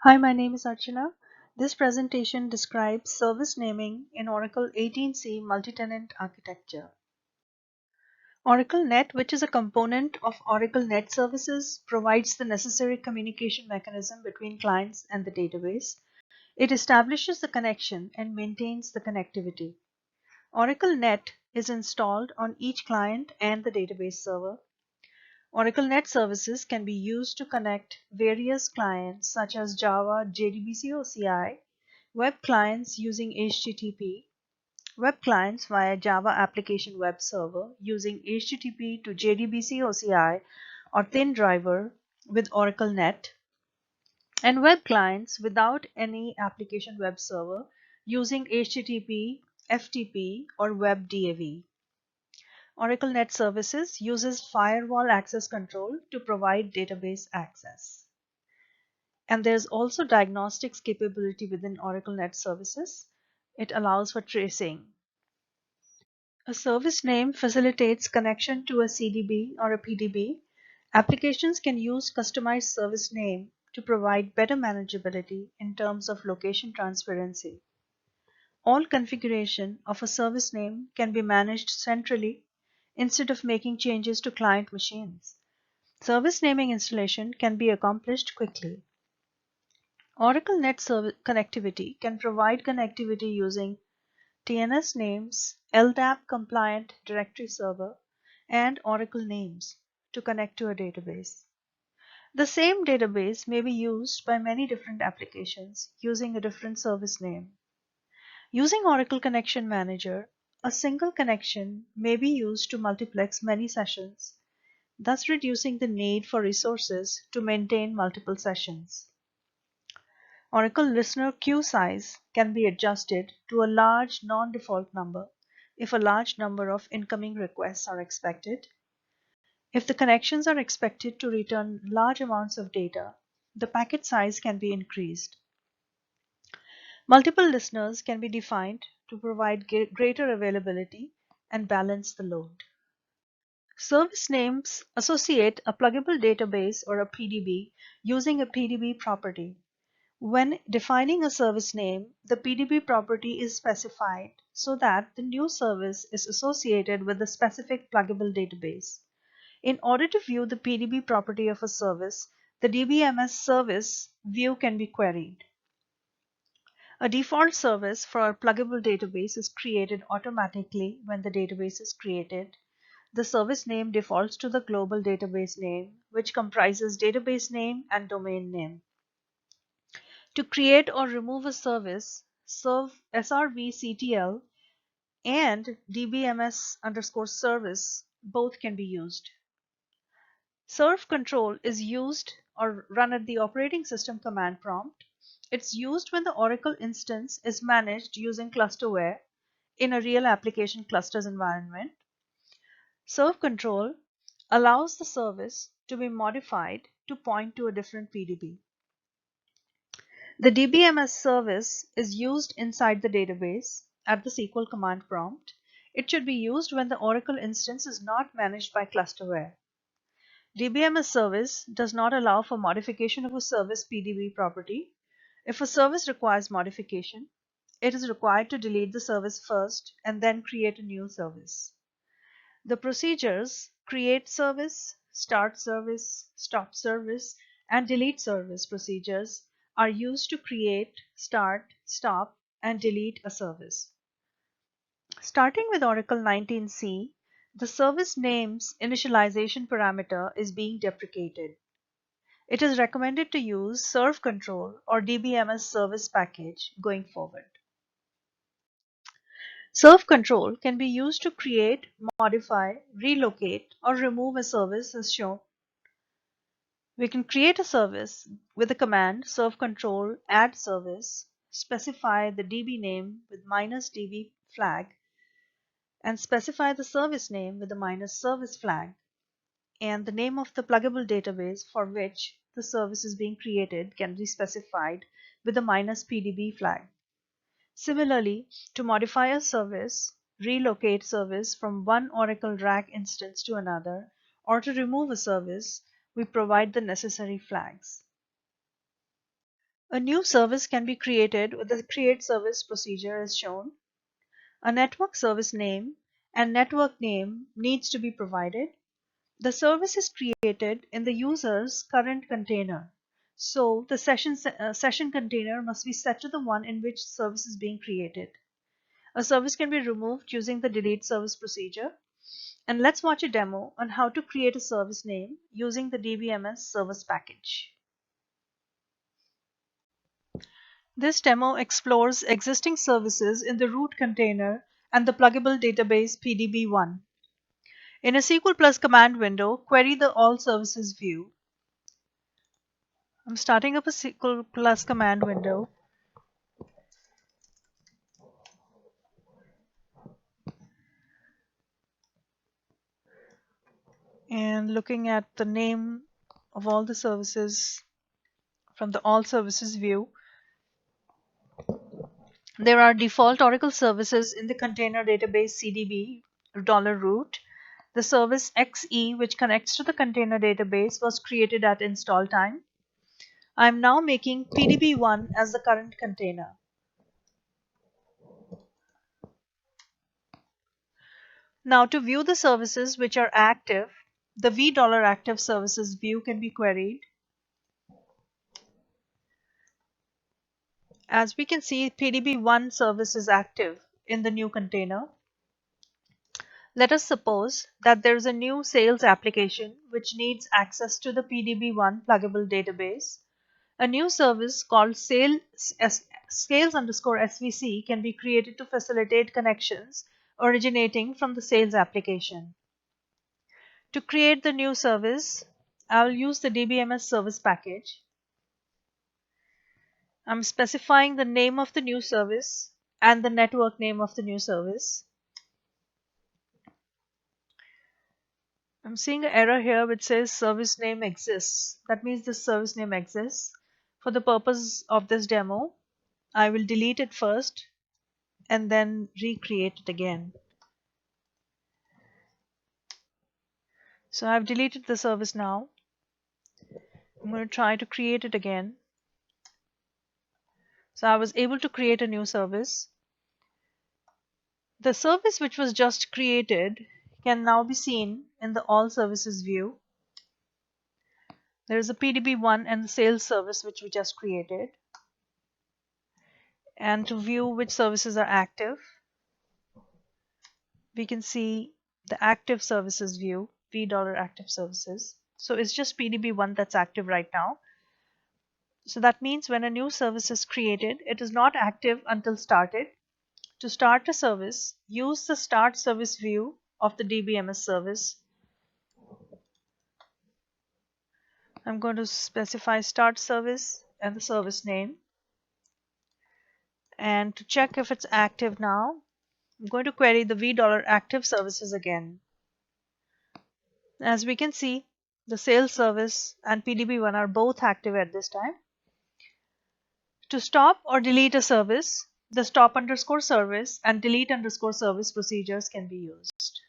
Hi, my name is Archana. This presentation describes service naming in Oracle 18c multi-tenant architecture. Oracle Net, which is a component of Oracle Net Services, provides the necessary communication mechanism between clients and the database. It establishes the connection and maintains the connectivity. Oracle Net is installed on each client and the database server. Oracle Net Services can be used to connect various clients such as Java, JDBC OCI, web clients using HTTP, web clients via Java Application Web Server using HTTP to JDBC OCI or thin driver with Oracle Net, and web clients without any application web server using HTTP, FTP, or Web DAV. Oracle Net Services uses firewall access control to provide database access. And there's also diagnostics capability within Oracle Net Services. It allows for tracing. A service name facilitates connection to a CDB or a PDB. Applications can use customized service name to provide better manageability in terms of location transparency. All configuration of a service name can be managed centrally instead of making changes to client machines. Service naming installation can be accomplished quickly. Oracle Net Connectivity can provide connectivity using TNS names, LDAP compliant directory server, and Oracle names to connect to a database. The same database may be used by many different applications using a different service name. Using Oracle Connection Manager, a single connection may be used to multiplex many sessions, thus reducing the need for resources to maintain multiple sessions. Oracle listener queue size can be adjusted to a large non-default number if a large number of incoming requests are expected. If the connections are expected to return large amounts of data, the packet size can be increased. Multiple listeners can be defined to provide greater availability and balance the load. Service names associate a pluggable database or a PDB using a PDB property. When defining a service name, the PDB property is specified so that the new service is associated with the specific pluggable database. In order to view the PDB property of a service, the DBMS service view can be queried. A default service for a pluggable database is created automatically when the database is created. The service name defaults to the global database name, which comprises database name and domain name. To create or remove a service, SRVCTL and DBMS_service both can be used. Serve control is used or run at the operating system command prompt. It's used when the Oracle instance is managed using clusterware in a real application clusters environment. Serve control allows the service to be modified to point to a different PDB. The DBMS service is used inside the database at the SQL command prompt. It should be used when the Oracle instance is not managed by clusterware. DBMS service does not allow for modification of a service PDB property. If a service requires modification, it is required to delete the service first and then create a new service. The procedures create service, start service, stop service, and delete service procedures are used to create, start, stop, and delete a service. Starting with Oracle 19c, the service name's initialization parameter is being deprecated. It is recommended to use Serve Control or DBMS service package going forward. Serve control can be used to create, modify, relocate, or remove a service as shown. We can create a service with the command serve control add service, specify the DB name with -DB flag, and specify the service name with the -service flag, and the name of the pluggable database for which the service is being created can be specified with the -PDB flag. Similarly, to modify a service, relocate service from one Oracle RAC instance to another, or to remove a service, we provide the necessary flags. A new service can be created with the create service procedure as shown. A network service name and network name needs to be provided. The service is created in the user's current container. So the session container must be set to the one in which service is being created. A service can be removed using the delete service procedure. And let's watch a demo on how to create a service name using the DBMS service package. This demo explores existing services in the root container and the pluggable database PDB1. In a SQL Plus command window, query the All Services view. I'm starting up a SQL Plus command window. And looking at the name of all the services from the All Services view, there are default Oracle services in the container database CDB $root. The service XE, which connects to the container database, was created at install time. I'm now making PDB1 as the current container. Now to view the services which are active, the $active services view can be queried. As we can see, PDB1 service is active in the new container. Let us suppose that there is a new sales application which needs access to the PDB1 pluggable database. A new service called sales_SVC can be created to facilitate connections originating from the sales application. To create the new service, I will use the DBMS service package. I'm specifying the name of the new service and the network name of the new service. I'm seeing an error here which says service name exists. That means this service name exists. For the purpose of this demo, I will delete it first and then recreate it again. So I've deleted the service now. I'm going to try to create it again. So I was able to create a new service. The service which was just created can now be seen in the All Services view. There is a PDB1 and the sales service which we just created. And to view which services are active, we can see the active services view, $active services. So it's just PDB1 that's active right now. So that means when a new service is created, it is not active until started. To start a service, use the Start Service view of the DBMS service. I'm going to specify Start Service and the service name. And to check if it's active now, I'm going to query the $active services again. As we can see, the sales service and PDB1 are both active at this time. To stop or delete a service, the stop_service and delete_service procedures can be used.